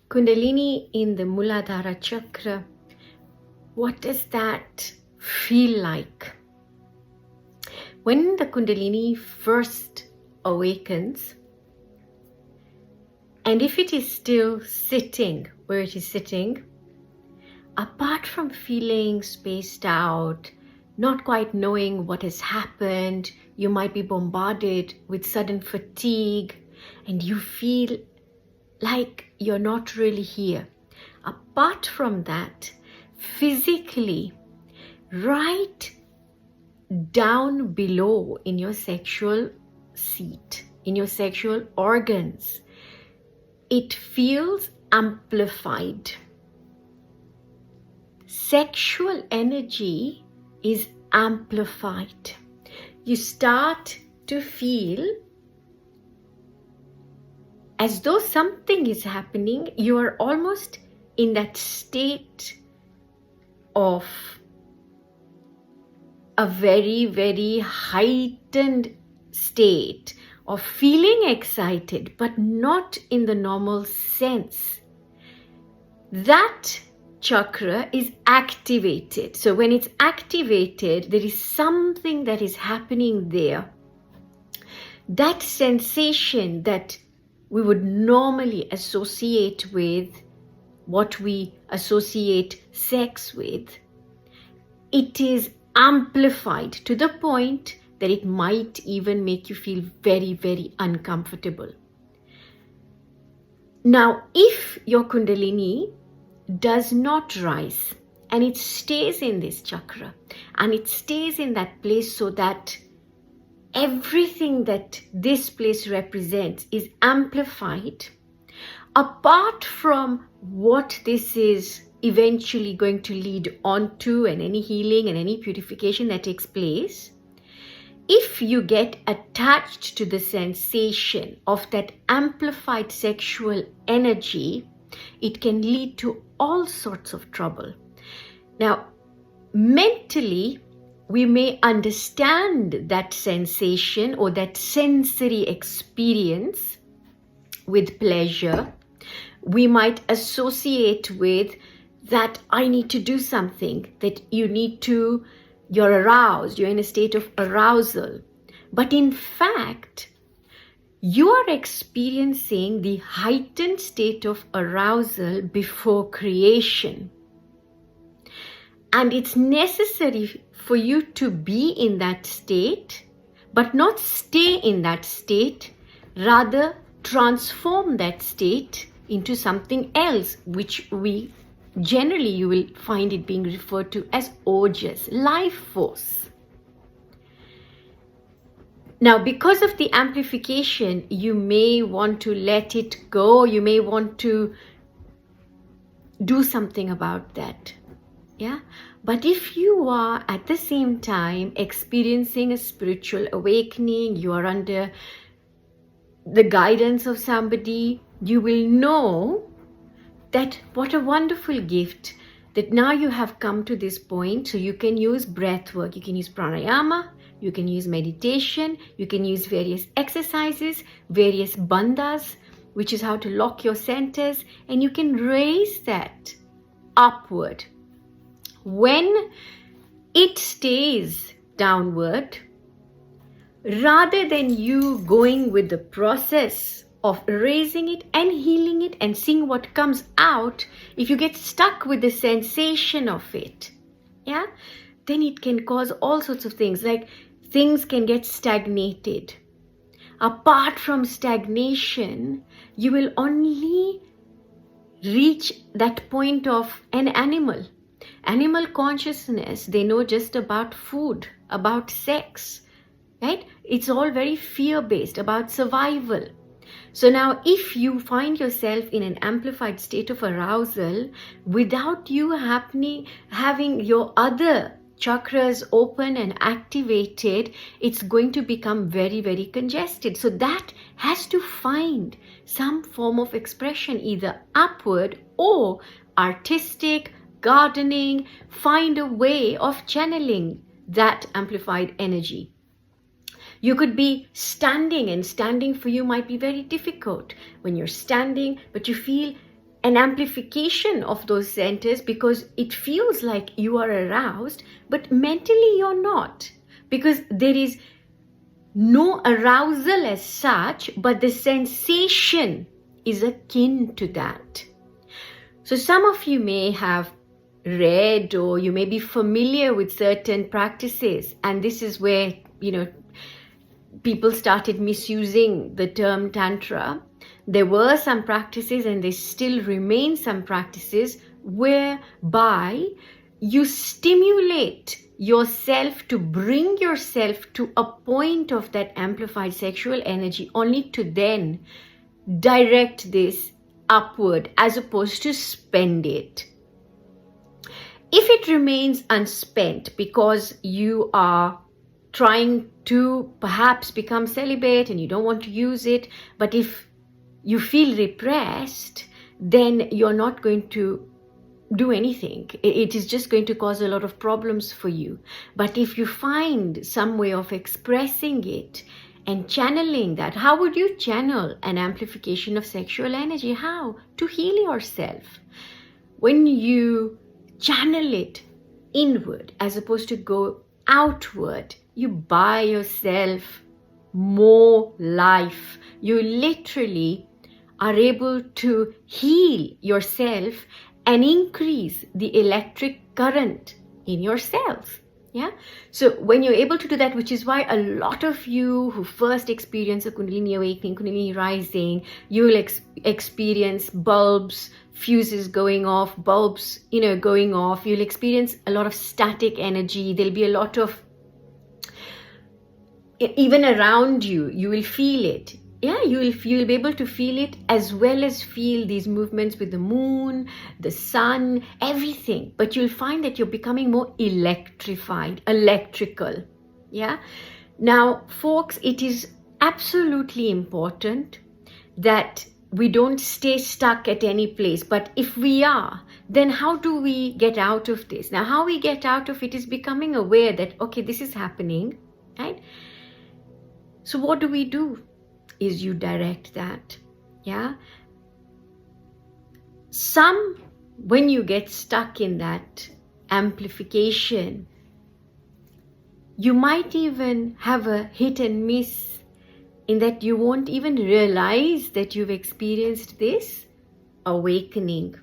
Kundalini in the Muladhara chakra. What does that feel like? When the Kundalini first awakens, and if it is still sitting where it is sitting, apart from feeling spaced out, not quite knowing what has happened, you might be bombarded with sudden fatigue and you feel like you're not really here. Apart from that, physically, right down below in your sexual seat, in your sexual organs, it feels amplified. Sexual energy is amplified. You start to feel as though something is happening. You are almost in that state of a very, very heightened state of feeling excited, but not in the normal sense. That chakra is activated. So when it's activated, there is something that is happening there. That sensation that we would normally associate with what we associate sex with, it is amplified to the point that it might even make you feel very, very uncomfortable. Now, if your Kundalini does not rise and it stays in this chakra and it stays in that place so that everything that this place represents is amplified, apart from what this is eventually going to lead on to and any healing and any purification that takes place, if you get attached to the sensation of that amplified sexual energy, it can lead to all sorts of trouble. Now, mentally, we may understand that sensation or that sensory experience with pleasure. We might associate with that I need to do something, that you're aroused, you're in a state of arousal. But in fact, you are experiencing the heightened state of arousal before creation. And it's necessary for you to be in that state, but not stay in that state, rather transform that state into something else, which generally you will find it being referred to as ojas, life force. Now, because of the amplification, you may want to let it go. You may want to do something about that. Yeah. But if you are at the same time experiencing a spiritual awakening, you are under the guidance of somebody, you will know that what a wonderful gift that now you have come to this point. So you can use breath work, you can use pranayama, you can use meditation, you can use various exercises, various bandhas, which is how to lock your centers, and you can raise that upward. When it stays downward, rather than you going with the process of raising it and healing it and seeing what comes out, if you get stuck with the sensation of it, yeah, then it can cause all sorts of things, like things can get stagnated. Apart from stagnation, you will only reach that point of an animal. Animal consciousness, they know just about food, about sex, right? It's all very fear-based, about survival. So now if you find yourself in an amplified state of arousal without you having your other chakras open and activated, it's going to become very, very congested. So that has to find some form of expression, either upward or artistic, gardening, find a way of channeling that amplified energy. You could be standing, and standing for you might be very difficult when you're standing, but you feel an amplification of those centers, because it feels like you are aroused, but mentally you're not, because there is no arousal as such, but the sensation is akin to that. So some of you may have read, or you may be familiar with certain practices, and this is where, people started misusing the term Tantra. There were some practices, and there still remain some practices, whereby you stimulate yourself to bring yourself to a point of that amplified sexual energy, only to then direct this upward as opposed to spend it. If it remains unspent because you are trying to perhaps become celibate and you don't want to use it, but if you feel repressed, then you're not going to do anything. It is just going to cause a lot of problems for you. But if you find some way of expressing it and channeling that, how would you channel an amplification of sexual energy? How? To heal yourself. When you channel it inward as opposed to go outward, you buy yourself more life. You literally are able to heal yourself and increase the electric current in your cells. Yeah. So when you're able to do that, which is why a lot of you who first experience a Kundalini awakening, Kundalini rising, you will experience bulbs, fuses going off, bulbs, going off. You'll experience a lot of static energy. There'll be a lot of, even around you, you will feel it. Yeah, you'll be able to feel it, as well as feel these movements with the moon, the sun, everything. But you'll find that you're becoming more electrified, electrical. Yeah. Now, folks, it is absolutely important that we don't stay stuck at any place. But if we are, then how do we get out of this? Now, how we get out of it is becoming aware that, okay, this is happening, right? So what do we do? Is you direct that. Yeah. When you get stuck in that amplification, you might even have a hit and miss, in that you won't even realize that you've experienced this awakening,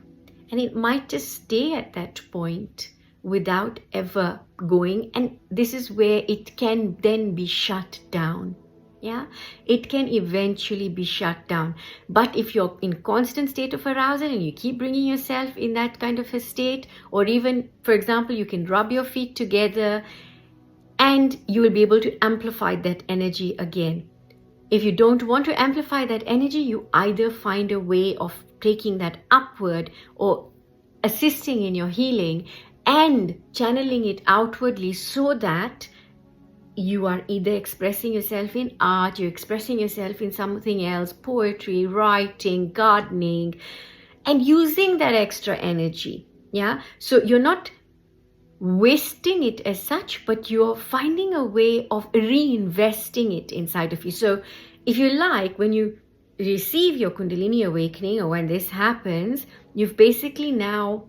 and it might just stay at that point without ever going, and this is where it can then be shut down. Yeah, it can eventually be shut down. But if you're in constant state of arousal and you keep bringing yourself in that kind of a state, or even, for example, you can rub your feet together and you will be able to amplify that energy again. If you don't want to amplify that energy, you either find a way of taking that upward or assisting in your healing and channeling it outwardly, so that you are either expressing yourself in art, you're expressing yourself in something else, poetry, writing, gardening, and using that extra energy. Yeah. So you're not wasting it as such, but you're finding a way of reinvesting it inside of you. So if you like, when you receive your Kundalini awakening, or when this happens, you've basically now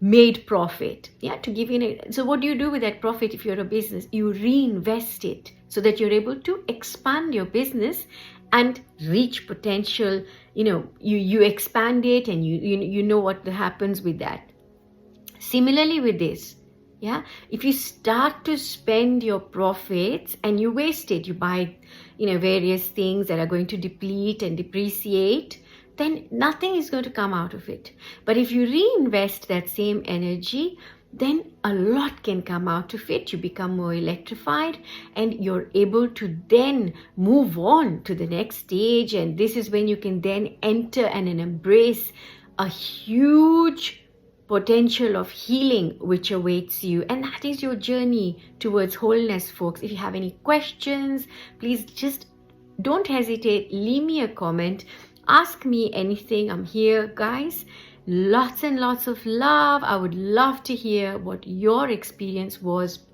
made profit. Yeah, to give you so what do you do with that profit? If you're a business, you reinvest it so that you're able to expand your business and reach potential. You expand it, and you know what happens with that. Similarly with this, yeah, if you start to spend your profits and you waste it, you buy various things that are going to deplete and depreciate, then nothing is going to come out of it. But if you reinvest that same energy, then a lot can come out of it. You become more electrified, and you're able to then move on to the next stage. And this is when you can then enter and embrace a huge potential of healing which awaits you. And that is your journey towards wholeness, folks. If you have any questions, please just don't hesitate. Leave me a comment. Ask me anything. I'm here, guys. Lots and lots of love. I would love to hear what your experience was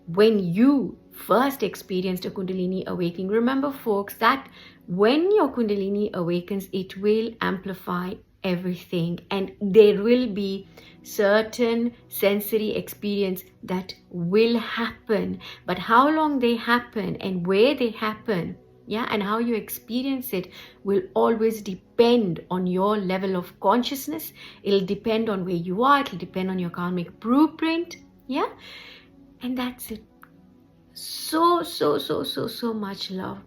when you first experienced a Kundalini awakening. Remember, folks, that when your Kundalini awakens, it will amplify everything, and there will be certain sensory experience that will happen, but how long they happen and where they happen, yeah, and how you experience it will always depend on your level of consciousness. It'll depend on where you are, it'll depend on your karmic blueprint, yeah, and that's it. So much love.